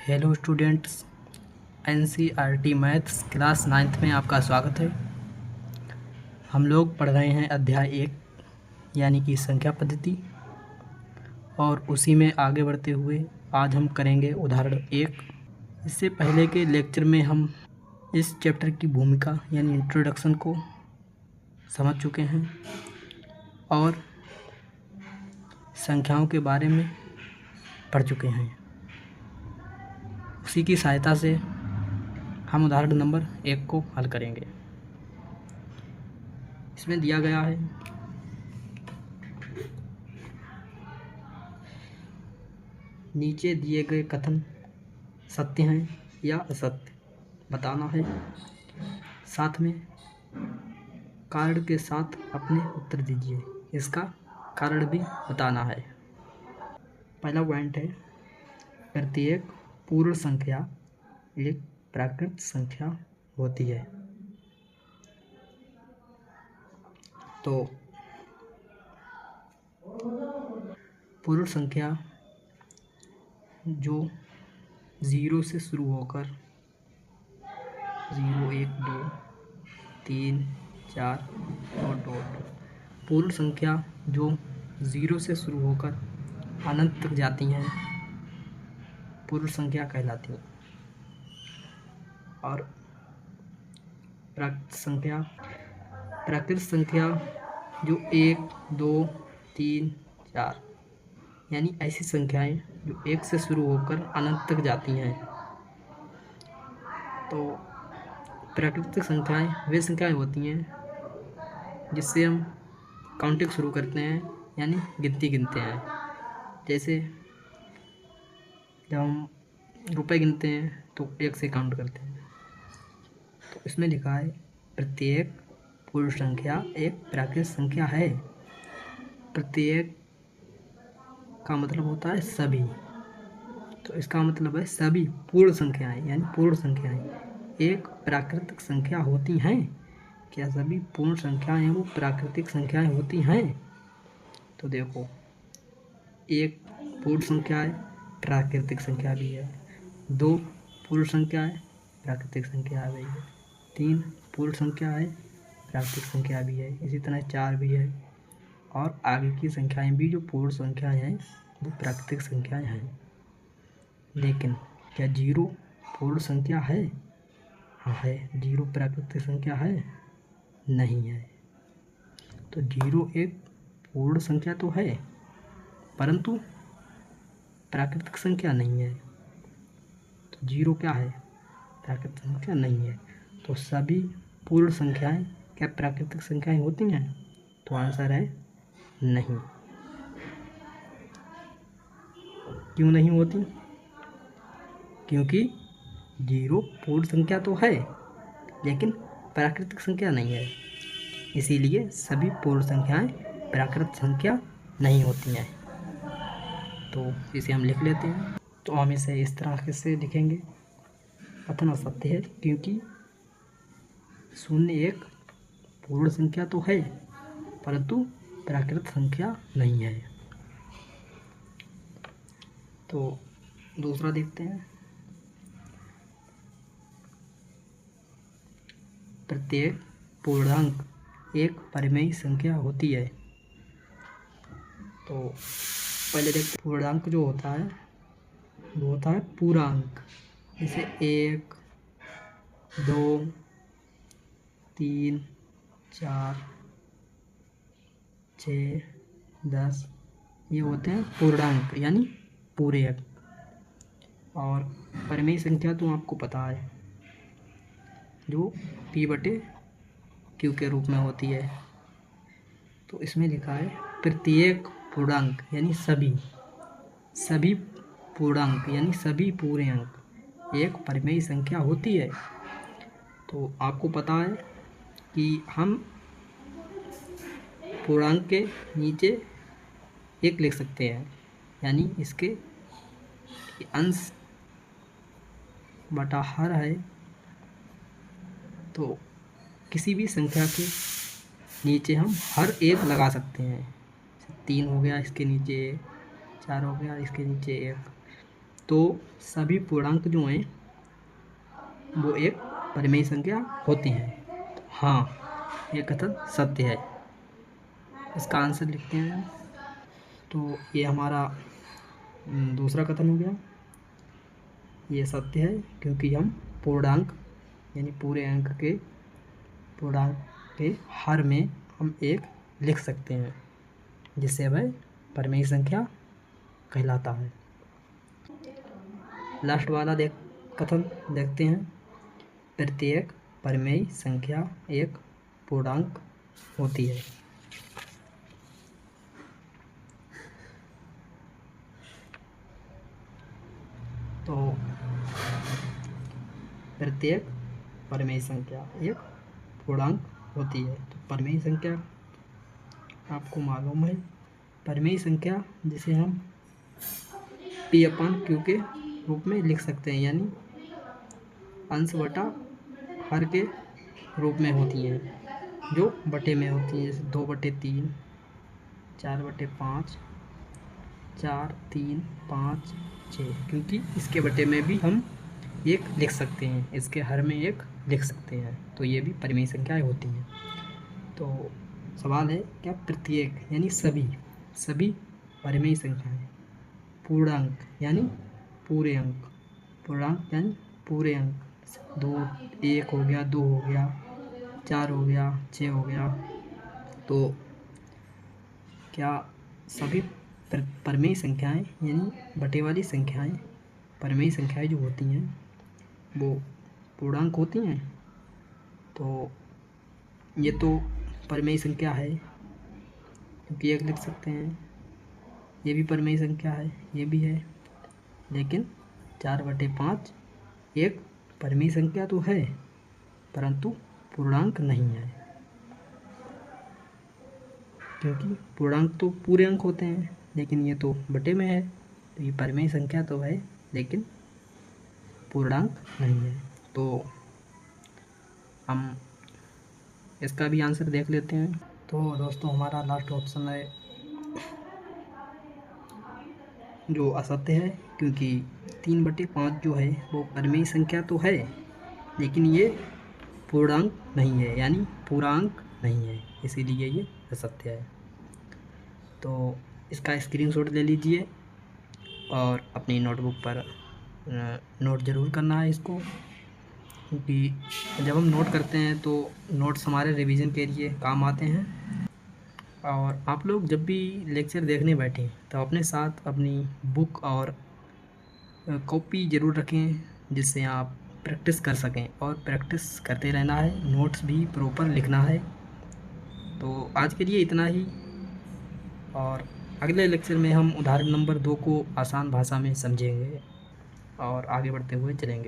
Hello students, NCERT maths class 9th में आपका स्वागत है। हम लोग पढ़ रहे हैं अध्याय 1 यानी कि संख्या पद्धति, और उसी में आगे बढ़ते हुए आज हम करेंगे उदाहरण 1। इससे पहले के लेक्चर में हम इस चैप्टर की भूमिका यानी इंट्रोडक्शन को समझ चुके हैं और संख्याओं के बारे में पढ़ चुके हैं। उसी की सहायता से हम उदाहरण नंबर 1 को हल करेंगे। इसमें दिया गया है नीचे दिए गए कथन सत्य हैं या असत्य बताना है, साथ में कारण के साथ अपने उत्तर दीजिए। इसका कारण भी बताना है। पहला पॉइंट है, प्रत्येक पूर्ण संख्या एक प्राकृत संख्या होती है। तो पूर्ण संख्या जो 0 से शुरू होकर 0, 1, 2, 3, 4 और पूर्ण संख्या जो 0 से शुरू होकर अनंत तक जाती हैं पूर्ण संख्या कहलाती हैं। और प्राकृत संख्या जो 1, 2, 3, 4 यानी ऐसी संख्याएं जो 1 से शुरू होकर अनंत तक जाती हैं। तो प्राकृतिक संख्याएं वे संख्याएं होती हैं जिससे हम काउंटिंग शुरू करते हैं यानी गिनती गिनते हैं। जैसे जब हम रुपए गिनते हैं तो 1 से काउंट करते हैं। तो इसमें लिखा है प्रत्येक पूर्ण संख्या एक प्राकृत संख्या है। प्रत्येक का मतलब होता है सभी, तो इसका मतलब है सभी पूर्ण संख्याएं यानी पूर्ण संख्याएं एक प्राकृतिक संख्या होती हैं। क्या सभी पूर्ण संख्याएं वो प्राकृतिक संख्याएं होती हैं? तो देखो, एक पूर्ण संख्या है, प्राकृतिक संख्या भी है। 2 पूर्ण संख्या है, प्राकृतिक संख्या भी है। 3 पूर्ण संख्या है, प्राकृतिक संख्या भी है। इसी तरह 4 भी है, और आगे की संख्याएं भी जो पूर्ण संख्याएं हैं वो प्राकृतिक संख्याएं हैं। लेकिन क्या 0 पूर्ण संख्या है? हाँ है। 0 प्राकृतिक संख्या है? नहीं है। तो 0 एक पूर्ण संख्या तो है परंतु प्राकृतिक संख्या नहीं है। तो 0 क्या है? प्राकृतिक संख्या नहीं है। तो सभी पूर्ण संख्याएं क्या प्राकृतिक संख्याएं होती हैं? तो आंसर है नहीं। क्यों नहीं होती? क्योंकि 0 पूर्ण संख्या तो है लेकिन प्राकृतिक संख्या नहीं है, इसीलिए सभी पूर्ण संख्याएं प्राकृत संख्या नहीं होती हैं। तो इसे हम लिख लेते हैं। तो हम इसे इस तरह से लिखेंगे, कथन असत्य है क्योंकि 0 एक पूर्ण संख्या तो है परंतु प्राकृत संख्या नहीं है। तो दूसरा देखते हैं, प्रत्येक पूर्णांक एक परिमेय संख्या होती है। तो पहले देखते, पूर्णांक जो होता है वो होता है पूर्णांक। जैसे 1, 2, 3, 4, 6, 10 ये होते हैं पूर्णांक यानी पूरे अंक। और परिमेय संख्या तो आपको पता है जो P/Q के रूप में होती है। तो इसमें लिखा है प्रत्येक पूर्णांक यानी सभी पूर्णांक यानी सभी पूरे अंक एक परिमेय संख्या होती है। तो आपको पता है कि हम पूर्णांक के नीचे 1 लिख सकते हैं, यानी इसके अंश बटा हर है। तो किसी भी संख्या के नीचे हम हर 1 लगा सकते हैं। 3 हो गया, इसके नीचे 1, 4 हो गया, इसके नीचे 1। तो सभी पूर्णांक जो हैं वो एक परिमेय संख्या होती हैं। हाँ, ये कथन सत्य है। इसका आंसर लिखते हैं। तो ये हमारा दूसरा कथन हो गया। ये सत्य है क्योंकि हम पूर्णांक यानी पूर्णांक के हर में हम एक लिख सकते हैं, जिससे वह परिमेय संख्या कहलाता है। लास्ट वाला कथन देखते हैं। प्रत्येक परिमेय संख्या एक पूर्णांक होती है। तो प्रत्येक परिमेय संख्या एक पूर्णांक होती है। तो परिमेय संख्या आपको मालूम है, परिमेय संख्या जिसे हम P/Q के रूप में लिख सकते हैं, यानी अंश बटा हर के रूप में होती हैं, जो बटे में होती हैं, जैसे 2/3, 4/5, 4, 3, 5, 6, क्योंकि इसके बटे में भी हम एक लिख सकते हैं, इसके हर में एक लिख सकते हैं, तो ये भी परिमेय संख्याएं होती हैं। तो सवाल है क्या प्रत्येक यानी सभी परिमेय संख्याएं पूर्णांक यानी पूरे अंक, पूर्णांक यानी पूरे अंक, 2, 1 हो गया, 2 हो गया, 4 हो गया, 6 हो गया, तो क्या सभी परिमेय संख्याएं यानी बटे वाली संख्याएं, परिमेय संख्याएं जो होती हैं वो पूर्णांक होती हैं? तो ये तो परिमेय संख्या है क्योंकि एक लिख सकते हैं, ये भी परिमेय संख्या है, ये भी है, लेकिन 4/5 एक परिमेय संख्या तो है परंतु पूर्णांक नहीं है, क्योंकि पूर्णांक तो पूरे अंक होते हैं, लेकिन ये तो बटे में है, तो ये परिमेय संख्या तो है लेकिन पूर्णांक नहीं है। तो हम इसका भी आंसर देख लेते हैं। तो दोस्तों हमारा लास्ट ऑप्शन है जो असत्य है, क्योंकि 3/5 जो है वो परिमेय संख्या तो है लेकिन ये पूर्णांक नहीं है, यानी पूर्णांक नहीं है, इसीलिए ये असत्य है। तो इसका स्क्रीनशॉट ले लीजिए और अपनी नोटबुक पर नोट ज़रूर करना है इसको, क्योंकि जब हम नोट करते हैं तो नोट्स हमारे रिवीजन के लिए काम आते हैं। और आप लोग जब भी लेक्चर देखने बैठें तो अपने साथ अपनी बुक और कॉपी ज़रूर रखें, जिससे आप प्रैक्टिस कर सकें, और प्रैक्टिस करते रहना है, नोट्स भी प्रॉपर लिखना है। तो आज के लिए इतना ही, और अगले लेक्चर में हम उदाहरण नंबर 2 को आसान भाषा में समझेंगे और आगे बढ़ते हुए चलेंगे।